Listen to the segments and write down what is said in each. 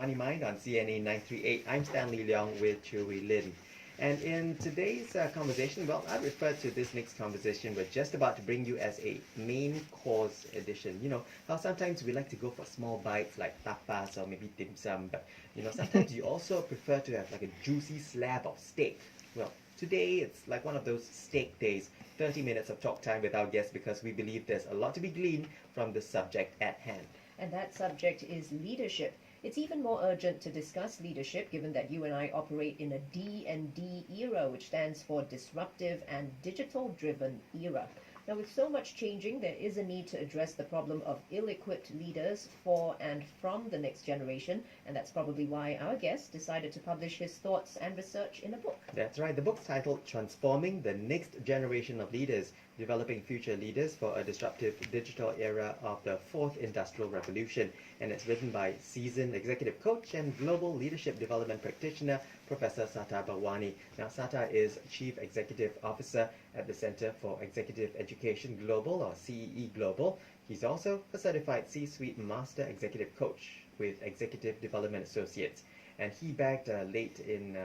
Money Mind on CNA938. I'm Stanley Leong with Chewy Lin. And in today's conversation, well, I refer to this next conversation we're just about to bring you as a main course edition. You know, how sometimes we like to go for small bites like tapas or maybe dim sum, but you know, sometimes you also prefer to have like a juicy slab of steak. Well, today it's like one of those steak days, 30 minutes of talk time with our guests because we believe there's a lot to be gleaned from the subject at hand. And that subject is leadership. It's even more urgent to discuss leadership given that you and I operate in a D&D era, which stands for disruptive and digital-driven era. Now, with so much changing, there is a need to address the problem of ill-equipped leaders for and from the next generation, and that's probably why our guest decided to publish his thoughts and research in a book. That's right. The book's titled Transforming the Next Generation of Leaders, Developing Future Leaders for a Disruptive Digital Era of the Fourth Industrial Revolution. And it's written by seasoned executive coach and global leadership development practitioner, Professor Sattar Bawany. Now, Sattar is Chief Executive Officer at the Center for Executive Education Global, or CEE Global. He's also a certified C-suite master executive coach with Executive Development Associates. And he bagged late in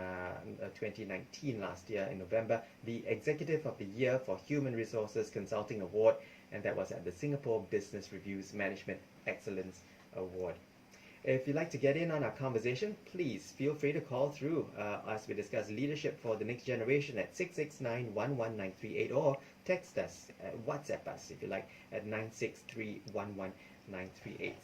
2019, last year in November, the Executive of the Year for Human Resources Consulting Award, and that was at the Singapore Business Review's Management Excellence Award. If you'd like to get in on our conversation, please feel free to call through as we discuss leadership for the next generation at 669-11938 or text us, WhatsApp us if you like, at 963-11938.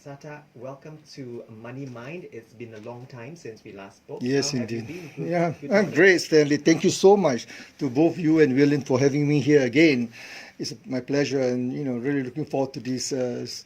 Sattar, welcome to Money Mind. It's been a long time since we last spoke. Yes, How indeed. have you been? Yeah, I'm great, Stanley. Thank you so much to both you and William for having me here again. It's my pleasure, and really looking forward to this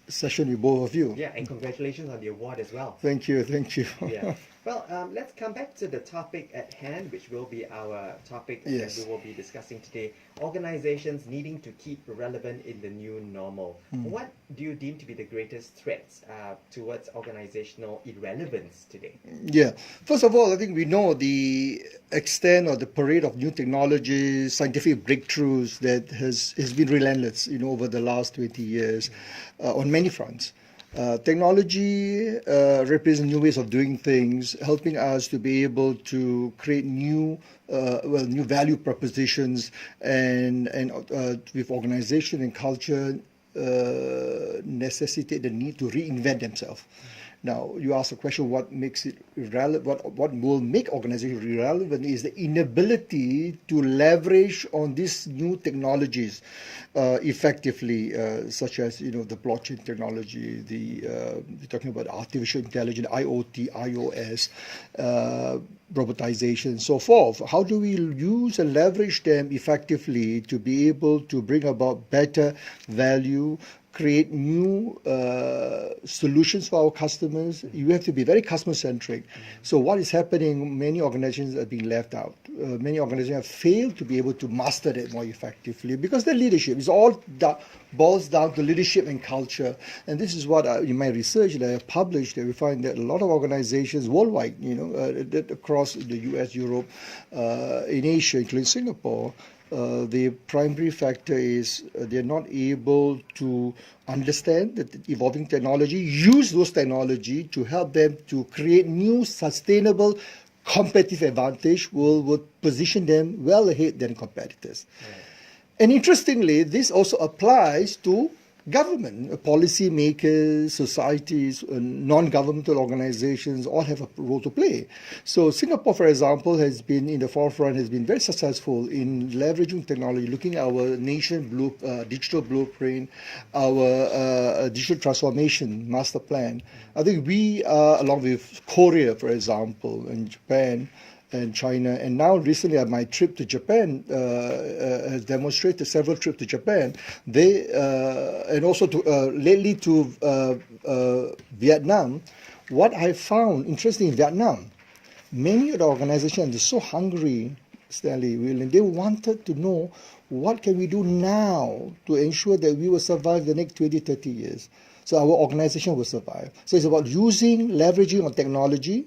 session with both of you. Yeah, and congratulations on the award as well. Thank you, thank you. Yeah. Well, let's come back to the topic at hand, which will be our topic Yes. that we will be discussing today. Organizations needing to keep relevant in the new normal. What do you deem to be the greatest threats towards organizational irrelevance today? Yeah. First of all, I think we know the extent or the parade of new technologies, scientific breakthroughs that has been relentless, over the last 20 years on many fronts. Technology represents new ways of doing things, helping us to be able to create new value propositions, and with organization and culture necessitate the need to reinvent themselves. Now, you ask the question, what makes it irrelevant? What will make organizations irrelevant is the inability to leverage on these new technologies effectively, such as the blockchain technology, we're talking about artificial intelligence, IoT, iOS, robotization, and so forth. How do we use and leverage them effectively to be able to bring about better value, create new solutions for our customers? You have to be very customer-centric. So what is happening, many organizations are being left out. Many organizations have failed to be able to master that more effectively because their leadership is all boils down to leadership and culture. And this is what in my research that I have published, that we find that a lot of organizations worldwide, across the US, Europe, in Asia, including Singapore, the primary factor is they're not able to understand the evolving technology, use those technology to help them to create new sustainable competitive advantage will position them well ahead than competitors. Right. And interestingly, this also applies to government, policy makers, societies, non-governmental organizations all have a role to play. So Singapore, for example, has been in the forefront, has been very successful in leveraging technology, looking at our nation digital blueprint, our digital transformation master plan. I think we, along with Korea, for example, and Japan, and China, and now recently my trip to Japan has demonstrated several trips to Japan. They and also to lately to Vietnam. What I found interesting in Vietnam, many of the organizations are so hungry, Stanley, William. They wanted to know what can we do now to ensure that we will survive the next 20, 30 years. So our organization will survive. So it's about leveraging on technology,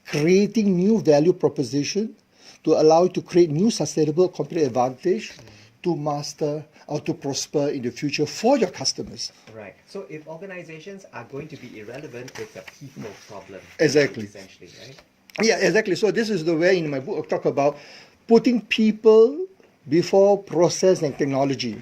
creating new value proposition to allow you to create new sustainable competitive advantage to master or to prosper in the future for your customers. Right. So if organizations are going to be irrelevant, it's a people problem. Exactly. Essentially, right? Yeah, exactly. So this is the way in my book I talk about putting people before process and technology.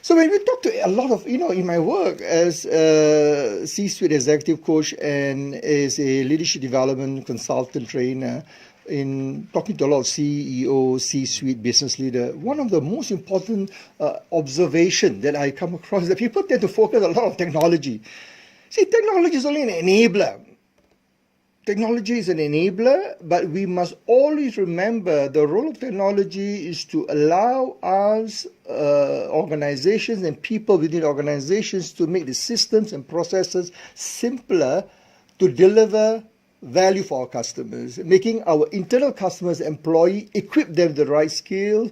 So when we talk to a lot of, in my work as a C-suite executive coach and as a leadership development consultant trainer, in talking to a lot of CEO, C-suite business leader, one of the most important observation that I come across is that people tend to focus a lot on technology. See, technology is only an enabler. Technology is an enabler, but we must always remember the role of technology is to allow us, organizations and people within organizations, to make the systems and processes simpler to deliver value for our customers, making our internal customers, employee, equip them with the right skill,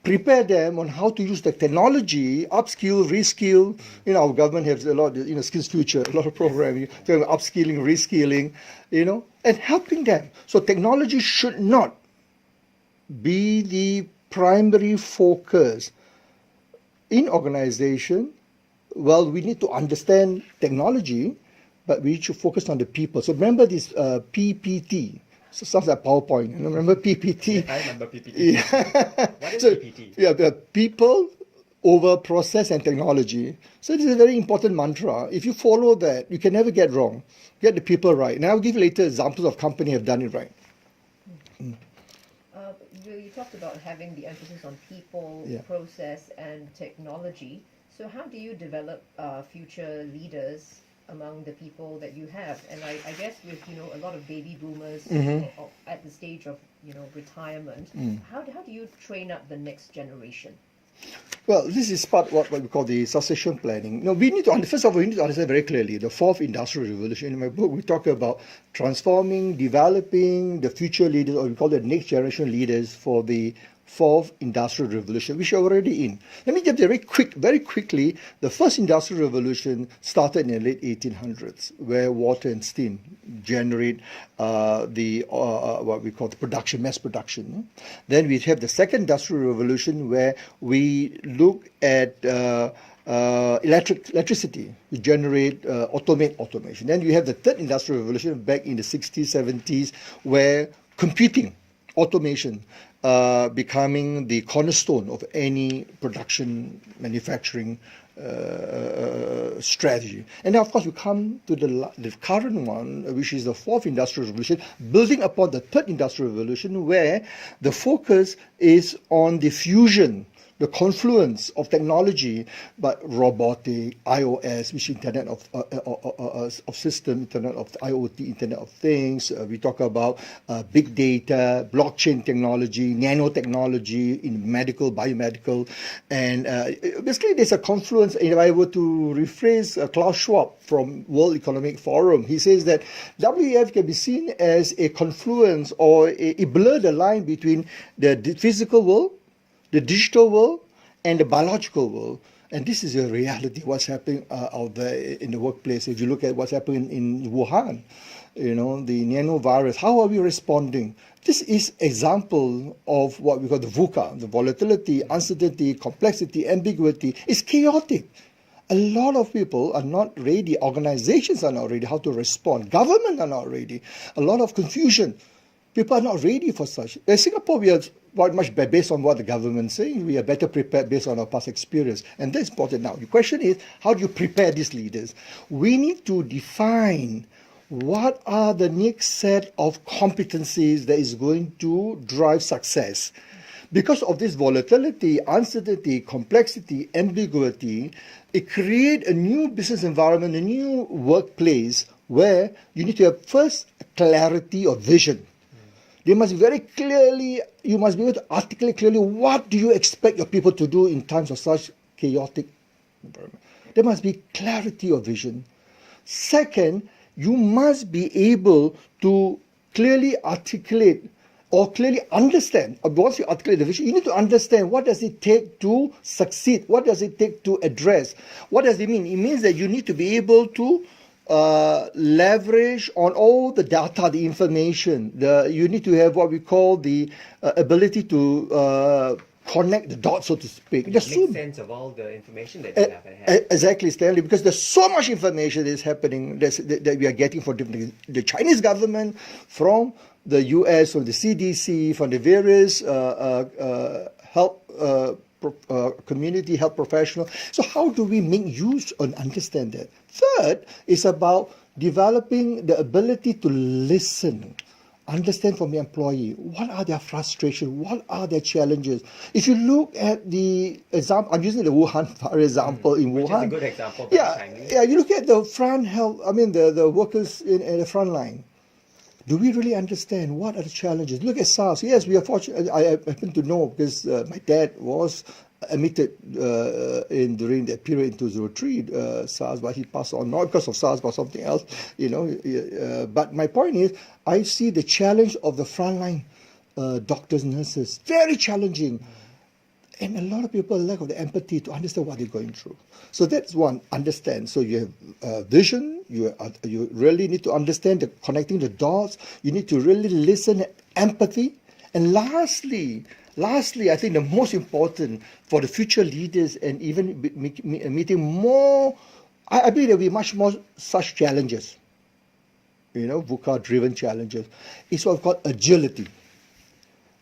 prepare them on how to use the technology, upskill, reskill. Our government has a lot, skills future, a lot of programming, upskilling, reskilling, and helping them. So technology should not be the primary focus in organization. Well, we need to understand technology, but we need to focus on the people. So remember this PPT. So sounds like PowerPoint. Remember PPT? I remember PPT. Yeah. What is PPT? Yeah, people over process and technology. So this is a very important mantra. If you follow that, you can never get wrong. Get the people right. And I'll give you later examples of companies have done it right. You talked about having the emphasis on people, Yeah. process, and technology. So how do you develop future leaders among the people that you have? And I guess with a lot of baby boomers at the stage of retirement, how do you train up the next generation? Well, this is part of what we call the succession planning. We need to first of all, we need to understand very clearly the fourth industrial revolution. In my book, we talk about transforming, developing the future leaders, or we call it next generation leaders for the fourth industrial revolution, which are already in. Let me get very quickly. The first industrial revolution started in the late 1800s, where water and steam generate what we call the production, mass production. Then we have the second industrial revolution, where we look at electricity. We generate, automation. Then you have the third industrial revolution back in the 60s, 70s, where computing, automation, becoming the cornerstone of any production, manufacturing strategy. And now, of course, we come to the current one, which is the fourth industrial revolution, building upon the third industrial revolution, where the focus is on the fusion, the confluence of technology, but robotic, iOS, which is Internet of System, Internet of IoT, Internet of Things. We talk about big data, blockchain technology, nanotechnology in medical, biomedical, and basically there's a confluence. If I were to rephrase Klaus Schwab from World Economic Forum, he says that WEF can be seen as a confluence, or a blur the line between the physical world, the digital world, and the biological world. And this is a reality, what's happening out there in the workplace. If you look at what's happening in Wuhan, the nanovirus, how are we responding? This is example of what we call the VUCA, the volatility, uncertainty, complexity, ambiguity. It's chaotic. A lot of people are not ready. Organizations are not ready how to respond. Government are not ready. A lot of confusion. People are not ready for such. In Singapore, we are quite much based on what the government is saying. We are better prepared based on our past experience. And that's important now. The question is, how do you prepare these leaders? We need to define what are the next set of competencies that is going to drive success. Because of this volatility, uncertainty, complexity, ambiguity, it creates a new business environment, a new workplace where you need to have first clarity of vision. They must be very clearly, you must be able to articulate clearly what do you expect your people to do in times of such chaotic environment. There must be clarity of vision. Second, you must be able to clearly articulate or clearly understand. Once you articulate the vision, you need to understand what does it take to succeed? What does it take to address? What does it mean? It means that you need to be able to leverage on all the data, the information. You need to have what we call the ability to connect the dots, so to speak. Make sense of all the information that you have at hand. Exactly, Stanley, because there's so much information that is happening that we are getting from the Chinese government, from the US, from the CDC, from the various health community health professionals. So how do we make use and understand that? Third is about developing the ability to listen, understand from the employee, what are their frustrations, what are their challenges. If you look at the example, I'm using the Wuhan for example, in Which Wuhan. is a good example. Yeah, you look at the front health, the workers in the front line. Do we really understand what are the challenges? Look at SARS. Yes, we are fortunate. I happen to know because my dad was admitted during that period in 2003 SARS, but he passed on not because of SARS but something else. But my point is, I see the challenge of the frontline doctors, nurses, very challenging. And a lot of people lack of the empathy to understand what they're going through. So that's one, understand. So you have vision, you really need to understand connecting the dots, you need to really listen, empathy. And lastly, I think the most important for the future leaders and even meeting more, I believe there will be much more such challenges, VUCA-driven challenges, is what we call agility.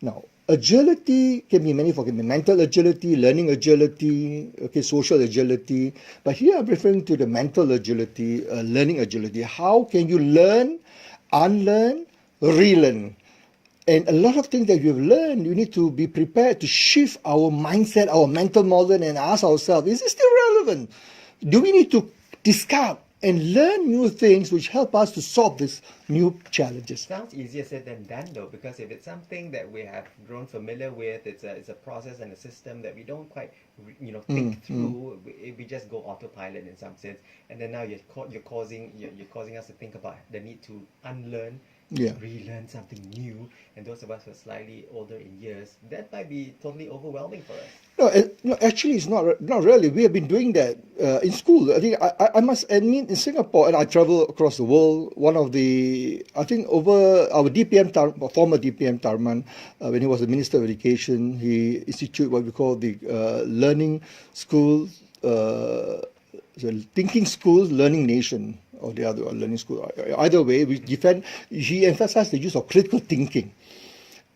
Now, agility can be many forms. It can be mental agility, learning agility, social agility. But here I'm referring to the mental agility, learning agility. How can you learn, unlearn, relearn? And a lot of things that you've learned, you need to be prepared to shift our mindset, our mental model, and ask ourselves, is it still relevant? Do we need to discard and learn new things which help us to solve these new challenges? Sounds easier said than done, though, because if it's something that we have grown familiar with, it's a process and a system that we don't quite think through. We just go autopilot in some sense, and then now you're causing us to think about the need to unlearn, relearn something new. And those of us who are slightly older in years, that might be totally overwhelming for us. No, actually, it's not really. We have been doing that in school. I think I must admit, in Singapore, and I travel across the world. One of the, I think, over our former DPM Tharman, when he was the Minister of Education, he instituted what we call the learning schools, thinking schools, learning nation, or the other learning school. Either way, he emphasized the use of critical thinking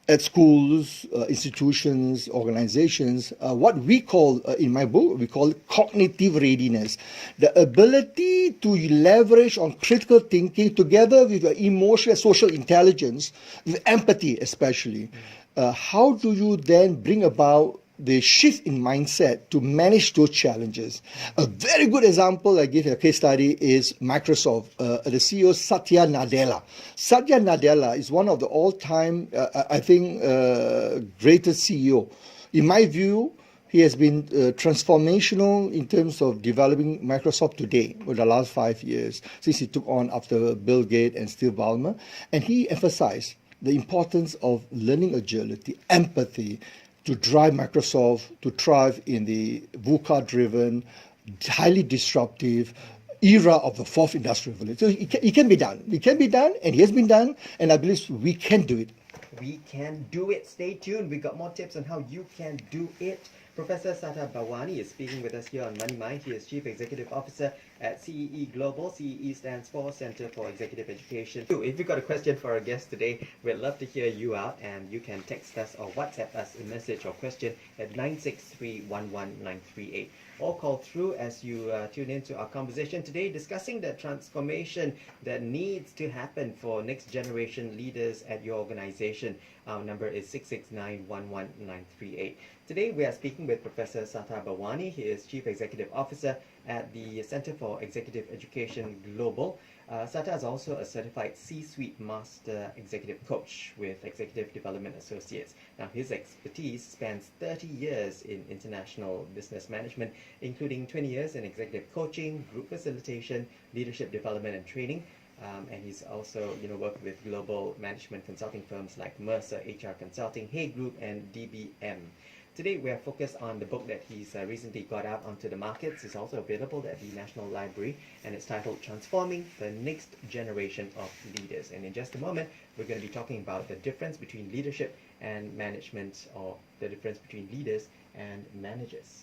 at schools, institutions, organizations. What we call, in my book, we call it cognitive readiness. The ability to leverage on critical thinking together with emotional social intelligence, with empathy especially. How do you then bring about the shift in mindset to manage those challenges? A very good example I give a case study is Microsoft. The CEO Satya Nadella. Satya Nadella is one of the all-time, greatest CEO. In my view, he has been transformational in terms of developing Microsoft today over the last 5 years, since he took on after Bill Gates and Steve Ballmer. And he emphasized the importance of learning agility, empathy, to drive Microsoft to thrive in the VUCA-driven, highly disruptive era of the fourth industrial revolution. So it can be done. It can be done, and it has been done, and I believe we can do it. We can do it. Stay tuned. We got more tips on how you can do it. Professor Sattar Bawany is speaking with us here on Money Mind. He is Chief Executive Officer at CEE Global. CEE stands for Center for Executive Education. If you've got a question for our guest today, we'd love to hear you out, and you can text us or WhatsApp us a message or question at 963-11938. Or call through as you tune into our conversation today, discussing the transformation that needs to happen for next generation leaders at your organization. Our number is 669-11938. Today we are speaking with Professor Sattar Bawany. He is Chief Executive Officer at the Center for Executive Education Global. Sattar is also a certified C-suite master executive coach with Executive Development Associates. Now, his expertise spans 30 years in international business management, including 20 years in executive coaching, group facilitation, leadership development and training. And he's also worked with global management consulting firms like Mercer HR Consulting, Hay Group, and DBM. Today we are focused on the book that he's recently got out onto the markets. It's also available at the National Library, and it's titled Transforming the Next Generation of Leaders. And in just a moment, we're going to be talking about the difference between leadership and management, or the difference between leaders and managers.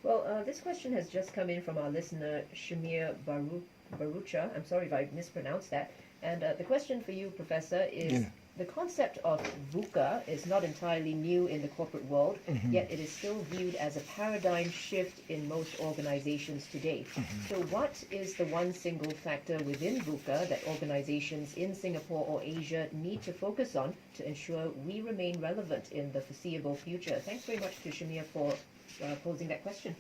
Well, this question has just come in from our listener, Shamir Barucha. I'm sorry if I mispronounced that. And the question for you, Professor, is the concept of VUCA is not entirely new in the corporate world, yet it is still viewed as a paradigm shift in most organizations today. So what is the one single factor within VUCA that organizations in Singapore or Asia need to focus on to ensure we remain relevant in the foreseeable future? Thanks very much to Shamir for posing that question.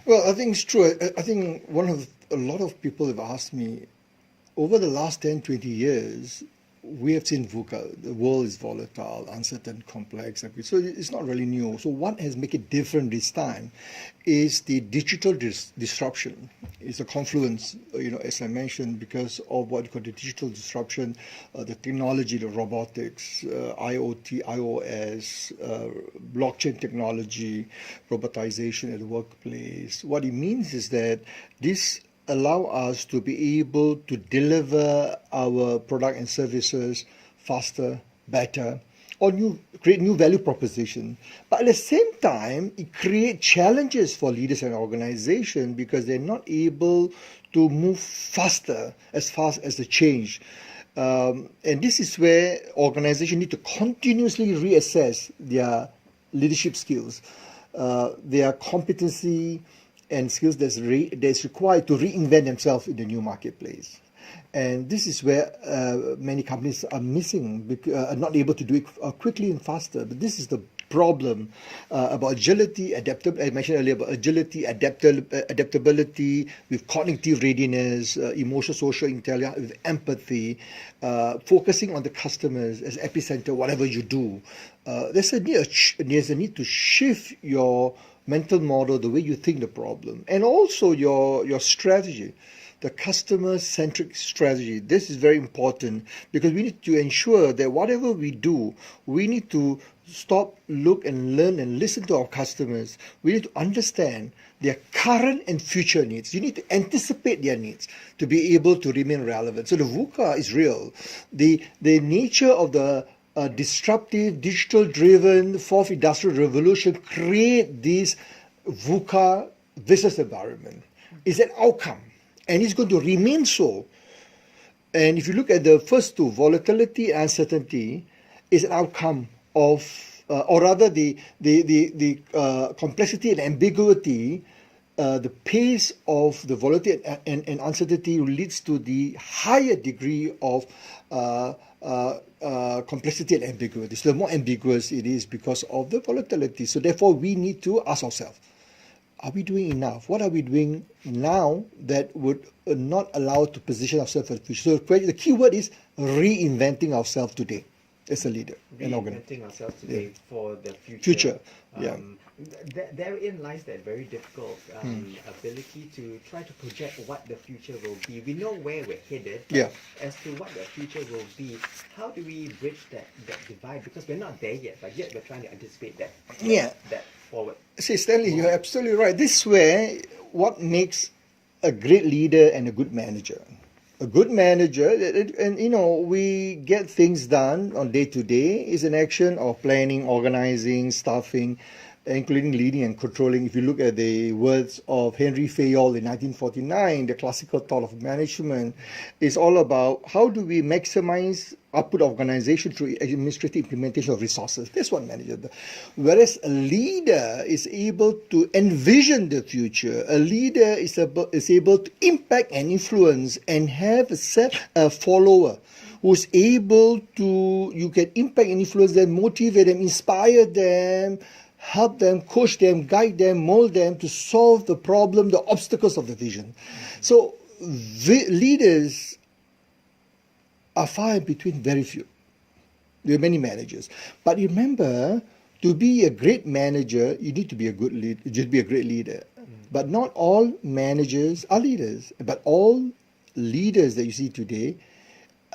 Well, I think it's true. I think a lot of people have asked me, over the last 10, 20 years, we have seen VUCA. The world is volatile, uncertain, complex. So it's not really new. So what has made it different this time is the digital disruption. It's a confluence, as I mentioned, because of what you call the digital disruption, the technology, the robotics, IoT, iOS, blockchain technology, robotization at the workplace. What it means is that this allow us to be able to deliver our product and services faster, better, or create new value proposition. But at the same time, it creates challenges for leaders and organizations because they're not able to move fast as the change. And this is where organizations need to continuously reassess their leadership skills, their competency, and skills that's required to reinvent themselves in the new marketplace. And this is where many companies are missing, are not able to do it quickly and faster. But this is the problem about agility, I mentioned earlier about agility, adaptability, with cognitive readiness, emotional, social intelligence, with empathy, focusing on the customers as epicenter, whatever you do. There's a need to shift your mental model, the way you think the problem, and also your strategy, the customer-centric strategy. This is very important because we need to ensure that whatever we do, we need to stop, look and learn and listen to our customers. We need to understand their current and future needs. You need to anticipate their needs to be able to remain relevant. So the VUCA is real. The nature of the disruptive, digital-driven fourth industrial revolution create this VUCA business environment. It's an outcome, and it's going to remain so. And if you look at the first two, volatility and uncertainty, is an outcome of, or rather the complexity and ambiguity, the pace of the volatility and uncertainty leads to the higher degree of complexity and ambiguity. So the more ambiguous it is because of the volatility. So therefore, we need to ask ourselves, are we doing enough? What are we doing now that would not allow us to position ourselves for the future? So the key word is reinventing ourselves today as a leader. Reinventing ourselves today for the future. Therein lies that very difficult ability to try to project what the future will be. We know where we're headed, but as to what the future will be, how do we bridge that divide? Because we're not there yet, but yet we're trying to anticipate that forward. See, Stanley, you're absolutely right. This is where what makes a great leader and a good manager. A good manager, and we get things done on day to day, is an action of planning, organizing, staffing, including leading and controlling. If you look at the words of Henry Fayol in 1949, the classical thought of management is all about how do we maximize output of organization through administrative implementation of resources. That's what manager does. Whereas a leader is able to envision the future. A leader is able to impact and influence and have a follower who's able to, you can impact and influence them, motivate them, inspire them, help them, coach them, guide them, mold them to solve the problem, the obstacles of the vision. So leaders are far in between, very few. There are many managers. But remember, to be a great manager, you need to be a good leader, just be a great leader. But not all managers are leaders. But all leaders that you see today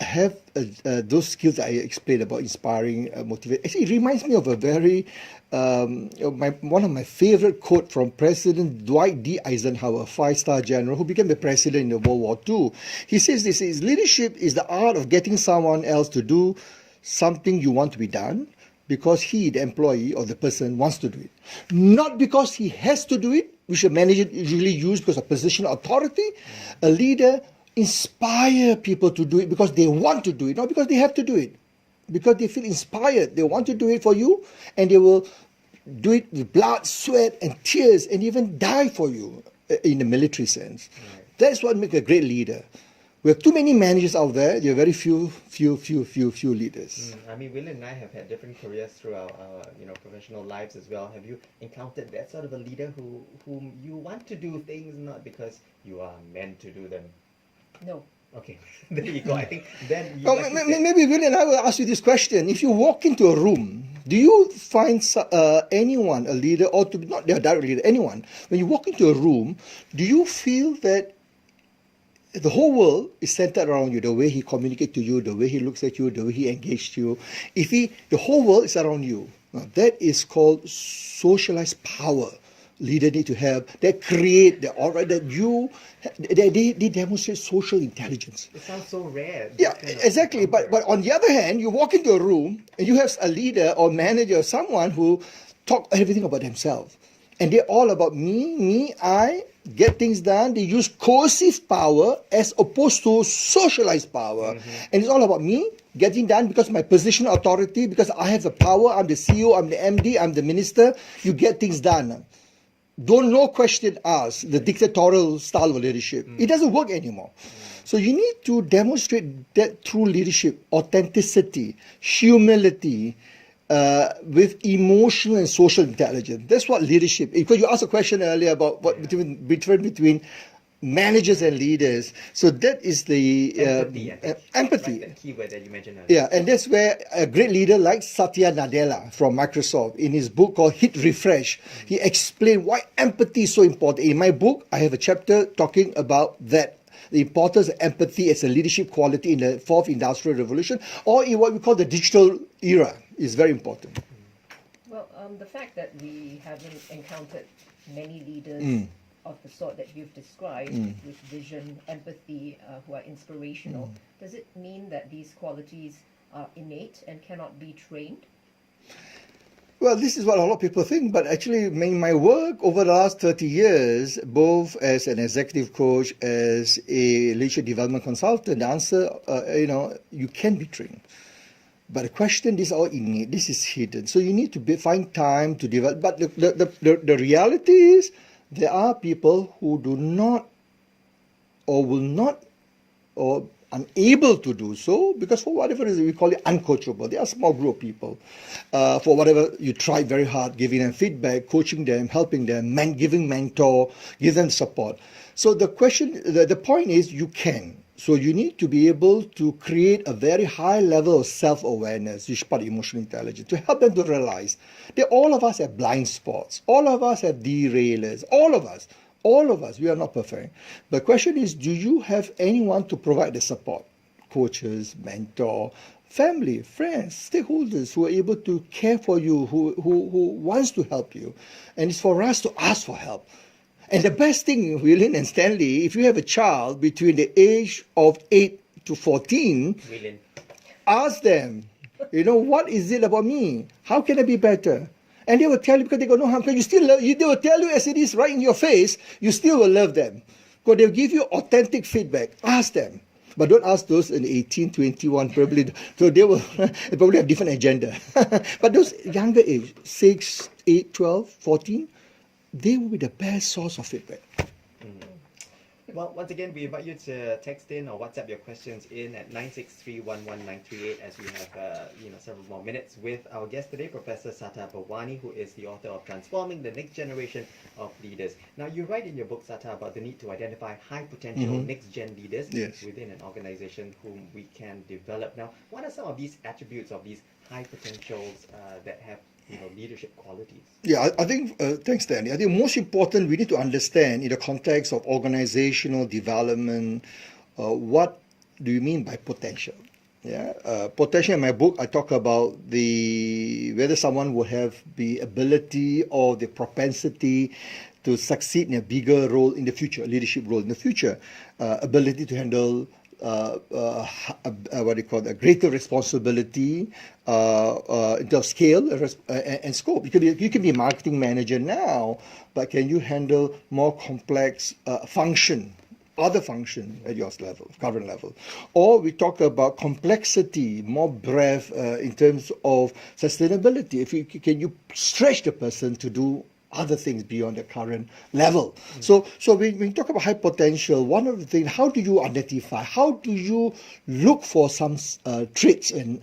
have those skills that I explained about inspiring, motivate. Actually, it reminds me of a very one of my favorite quote from President Dwight D. Eisenhower, 5-star general who became the president in the World War II. He says this is leadership is the art of getting someone else to do something you want to be done because he, the employee or the person, wants to do it. Not because he has to do it, which a manager usually use because of position of authority. A leader inspire people to do it because they want to do it, not because they have to do it. Because they feel inspired. They want to do it for you, and they will do it with blood, sweat, and tears, and even die for you in the military sense. Right. That's what makes a great leader. We have too many managers out there. There are very few leaders. I mean, Will and I have had different careers through our professional lives as well. Have you encountered that sort of a leader whom you want to do things not because you are meant to do them? No. Okay, there you go. I think then maybe Will and I will ask you this question. If you walk into a room, do you find anyone, a leader, or to be not their direct leader, anyone, when you walk into a room, do you feel that the whole world is centered around you, the way he communicates to you, the way he looks at you, the way he engages you? The whole world is around you. Now, that is called socialized power. Leader need to have that create the aura that they demonstrate social intelligence. It sounds so rare. Yeah, exactly. But on the other hand, you walk into a room and you have a leader or manager or someone who talk everything about themselves, and they're all about me, I get things done. They use coercive power as opposed to socialized power, and it's all about me getting done because of my position of authority, because I have the power. I'm the CEO, I'm the MD, I'm the minister. You get things done. Don't no question ask, the dictatorial style of leadership. It doesn't work anymore. So you need to demonstrate that through leadership, authenticity, humility, with emotional and social intelligence. That's what leadership is. Because you asked a question earlier about what between managers and leaders. So that is the empathy. Right, that keyword that you mentioned earlier. Yeah, and that's where a great leader like Satya Nadella from Microsoft, in his book called Hit Refresh, he explained why empathy is so important. In my book, I have a chapter talking about that, the importance of empathy as a leadership quality in the 4th Industrial Revolution, or in what we call the digital era, is very important. Well, the fact that we haven't encountered many leaders of the sort that you've described, with vision, empathy, who are inspirational, does it mean that these qualities are innate and cannot be trained? Well, this is what a lot of people think, but actually in my work over the last 30 years, both as an executive coach, as a leadership development consultant, the answer, you can be trained. But the question, this is all innate, this is hidden. So you need to find time to develop. But the reality is, there are people who do not or will not or unable to do so because for whatever reason we call it uncoachable. They are a small group of people. For whatever you try very hard, giving them feedback, coaching them, helping them, giving mentor, give them support. So the point is you can. So you need to be able to create a very high level of self-awareness, which is part of emotional intelligence, to help them to realize that all of us have blind spots. All of us have derailers. All of us, we are not perfect. The question is, do you have anyone to provide the support? Coaches, mentor, family, friends, stakeholders who are able to care for you, who wants to help you. And it's for us to ask for help. And the best thing, William and Stanley, if you have a child between the age of 8 to 14, ask them, what is it about me? How can I be better? And they will tell you, because they got no harm. They will tell you as it is right in your face, you still will love them. Because they'll give you authentic feedback. Ask them. But don't ask those in 18, 21, probably. So they will probably have different agenda. But those younger age, 6, 8, 12, 14, they will be the best source of feedback. Well, once again, we invite you to text in or WhatsApp your questions in at 963-11938 as we have several more minutes with our guest today, Professor Sattar Bawany, who is the author of Transforming the Next Generation of Leaders. Now, you write in your book, Sattar, about the need to identify high potential next-gen leaders within an organization whom we can develop. Now, what are some of these attributes of these high potentials that have leadership qualities? Yeah, I think, thanks, Stanley. I think most important, we need to understand in the context of organizational development, what do you mean by potential? Yeah, potential. In my book, I talk about whether someone will have the ability or the propensity to succeed in a bigger role in the future, leadership role in the future, ability to handle what do you call a greater responsibility in terms of scale and scope. You can be a marketing manager now, but can you handle more complex other function at your level, current level? Or we talk about complexity, more breadth in terms of sustainability. Can you stretch the person to do other things beyond the current level? So when we talk about high potential, one of the things, how do you identify? How do you look for some traits and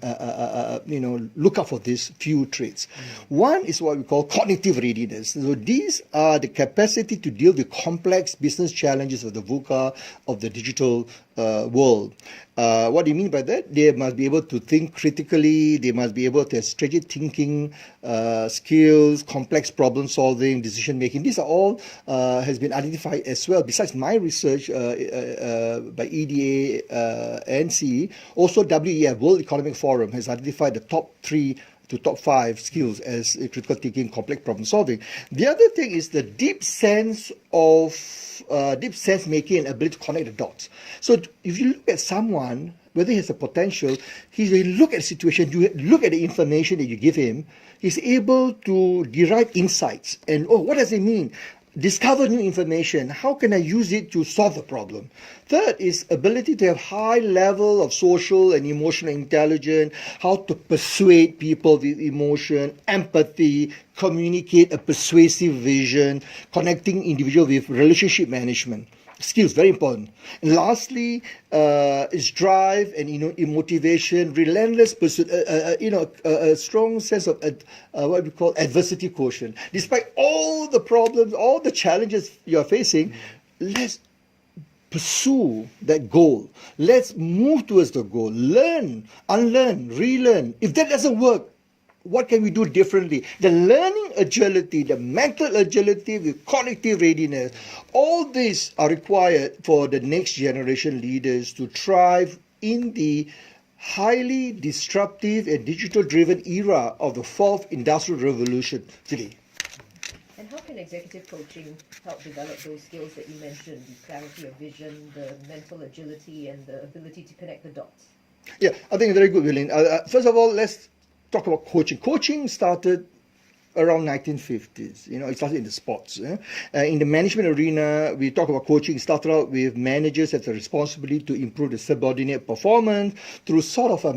look out for these few traits? One is what we call cognitive readiness. So these are the capacity to deal with complex business challenges of the VUCA, of the digital world. What do you mean by that? They must be able to think critically. They must be able to have strategic thinking skills, complex problem solving, decision making. These are all has been identified as well. Besides my research by EDA and CE, also WEF, World Economic Forum, has identified the top 3 to top 5 skills as critical thinking, complex problem solving. The other thing is the deep sense making and ability to connect the dots. So if you look at someone, whether he has a potential, you look at the situation, you look at the information that you give him, he's able to derive insights. And, what does it mean? Discover new information. How can I use it to solve the problem? Third is ability to have high level of social and emotional intelligence, how to persuade people with emotion, empathy, communicate a persuasive vision, connecting individual with relationship management. Skills, very important. And lastly, is drive and motivation, relentless pursuit, a strong sense of what we call adversity quotient. Despite all the problems, all the challenges you are facing, let's pursue that goal. Let's move towards the goal. Learn, unlearn, relearn. If that doesn't work, what can we do differently? The learning agility, the mental agility with cognitive readiness, all these are required for the next generation leaders to thrive in the highly disruptive and digital-driven era of the 4th Industrial Revolution today. And how can executive coaching help develop those skills that you mentioned, the clarity of vision, the mental agility, and the ability to connect the dots? Yeah, I think very good, William. First of all, let's talk about coaching. Coaching started around 1950s. It started in the sports. In the management arena, we talk about coaching. It started out with managers have the responsibility to improve the subordinate performance through sort of a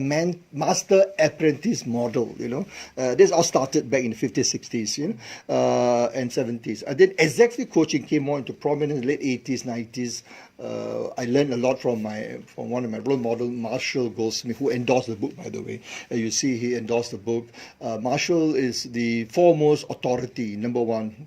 master-apprentice model. This all started back in the 50s, 60s, and 70s. And then executive coaching came more into prominence in the late 80s, 90s. I learned a lot from one of my role models, Marshall Goldsmith, who endorsed the book, by the way. You see, he endorsed the book. Marshall is the foremost authority,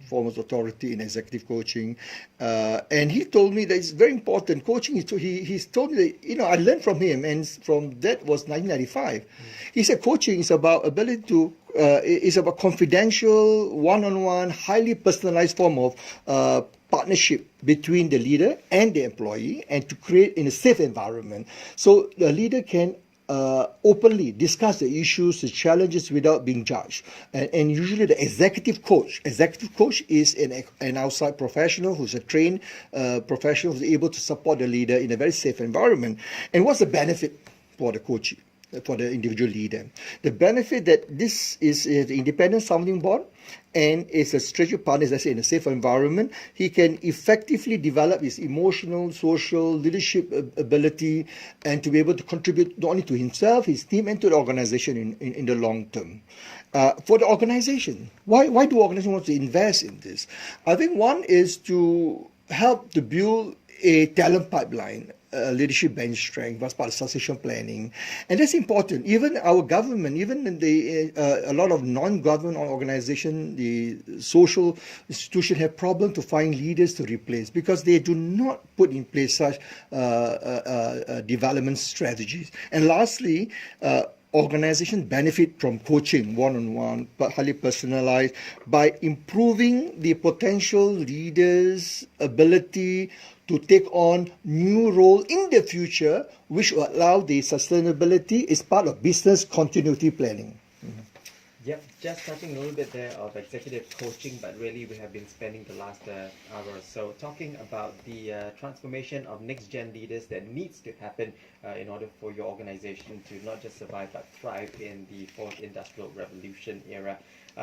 foremost authority in executive coaching. And he told me that it's very important. Coaching, he's told me that, I learned from him, and from that was 1995. He said coaching is about ability to, is about confidential, one-on-one, highly personalized form of partnership between the leader and the employee, and to create in a safe environment. So the leader can openly discuss the issues, the challenges without being judged. And usually the executive coach is an outside professional who's a trained professional who's able to support the leader in a very safe environment. And what's the benefit for the coach, for the individual leader? The benefit that this is an independent sounding board and is a strategic partner, as I say, in a safe environment. He can effectively develop his emotional, social, leadership ability, and to be able to contribute not only to himself, his team, and to the organization in the long term. For the organization, why do organizations want to invest in this? I think one is to help to build a talent pipeline, leadership bench strength, was part of succession planning. And that's important. Even our government, even a lot of non-government organizations, the social institutions have problems to find leaders to replace because they do not put in place such development strategies. And lastly, organizations benefit from coaching one-on-one, but highly personalized, by improving the potential leaders' ability to take on new role in the future, which will allow the sustainability is part of business continuity planning. Yep, just touching a little bit there of executive coaching, but really we have been spending the last hour or so talking about the transformation of next-gen leaders that needs to happen in order for your organization to not just survive but thrive in the fourth industrial revolution era.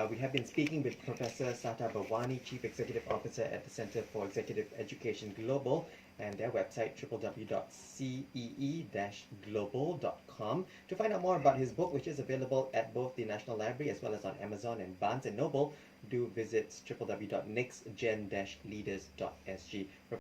We have been speaking with Professor Sattar Bawany, Chief Executive Officer at the Center for Executive Education Global, and their website www.cee-global.com to find out more about his book, which is available at both the National Library as well as on Amazon and Barnes & Noble. Do visit www.nextgen-leaders.sg.